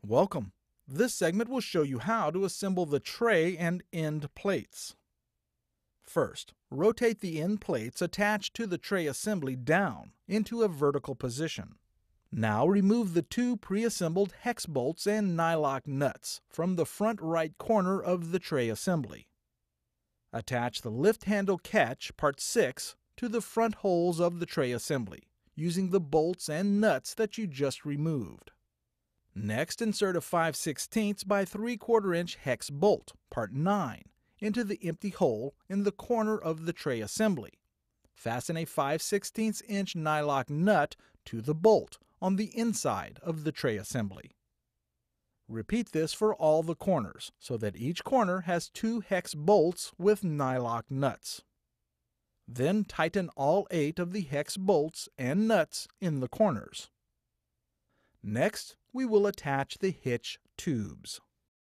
Welcome. This segment will show you how to assemble the tray and end plates. First, rotate the end plates attached to the tray assembly down into a vertical position. Now remove the two pre-assembled hex bolts and nylock nuts from the front right corner of the tray assembly. Attach the lift handle catch, part 6, to the front holes of the tray assembly, using the bolts and nuts that you just removed. Next, insert a 5/16 by 3/4 inch hex bolt, part 9, into the empty hole in the corner of the tray assembly. Fasten a 5/16 inch nylock nut to the bolt on the inside of the tray assembly. Repeat this for all the corners, so that each corner has 2 hex bolts with nylock nuts. Then tighten all 8 of the hex bolts and nuts in the corners. Next, we will attach the hitch tubes.